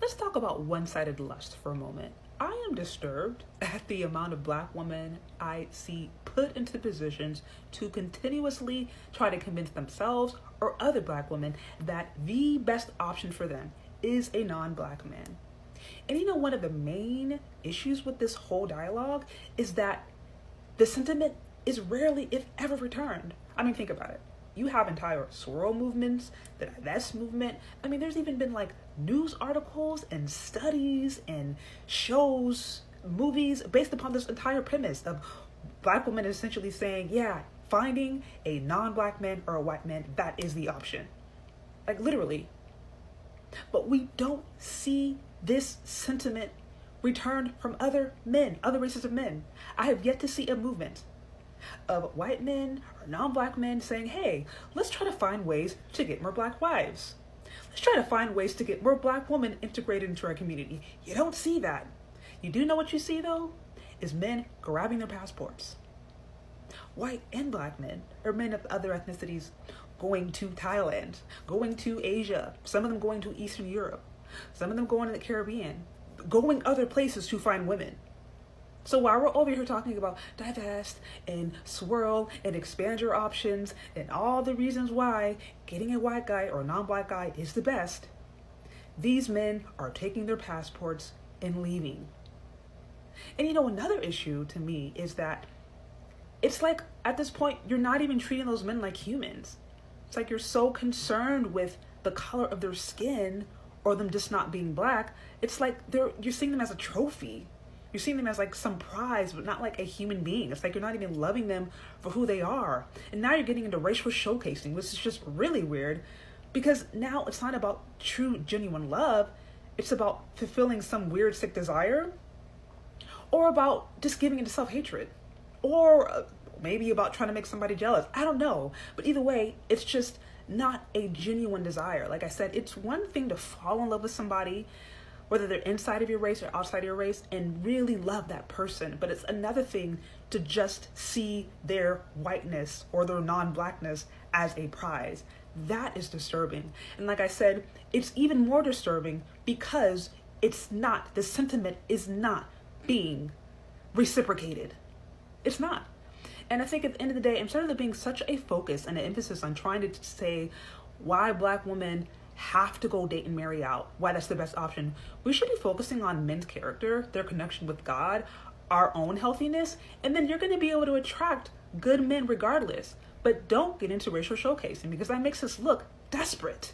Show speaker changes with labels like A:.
A: let's talk about one-sided lust for a moment. I am disturbed at the amount of Black women I see put into positions to continuously try to convince themselves or other Black women that the best option for them is a non-Black man. And one of the main issues with this whole dialogue is that the sentiment is rarely, if ever, returned. I mean, think about it. You have entire swirl movements, the divest movement. I mean, there's even been like news articles and studies and shows, movies based upon this entire premise of Black women essentially saying, yeah, finding a non-Black man or a white man, that is the option. Like literally. But we don't see this sentiment returned from other men, other races of men. I have yet to see a movement of white men or non-Black men saying, hey, let's try to find ways to get more Black wives. Let's try to find ways to get more Black women integrated into our community. You don't see that. You do know what you see though? Is men grabbing their passports. White and Black men, or men of other ethnicities, going to Thailand, going to Asia, some of them going to Eastern Europe, some of them going to the Caribbean, going other places to find women. So while we're over here talking about divest and swirl and expand your options and all the reasons why getting a white guy or a non-Black guy is the best, these men are taking their passports and leaving. And another issue to me is that it's like at this point, you're not even treating those men like humans. It's like you're so concerned with the color of their skin or them just not being Black. It's like you're seeing them as a trophy. You're seeing them as like some prize, but not like a human being. It's like you're not even loving them for who they are. And now you're getting into racial showcasing, which is just really weird because now it's not about true, genuine love. It's about fulfilling some weird, sick desire or about just giving into self-hatred or maybe about trying to make somebody jealous. I don't know. But either way, it's just not a genuine desire. Like I said, it's one thing to fall in love with somebody, whether they're inside of your race or outside of your race, and really love that person. But it's another thing to just see their whiteness or their non-Blackness as a prize. That is disturbing. And like I said, it's even more disturbing because the sentiment is not being reciprocated. It's not. And I think at the end of the day, instead of there being such a focus and an emphasis on trying to say why Black women have to go date and marry out, why that's the best option, we should be focusing on men's character, their connection with God, our own healthiness, and then you're going to be able to attract good men regardless. But don't get into racial showcasing because that makes us look desperate.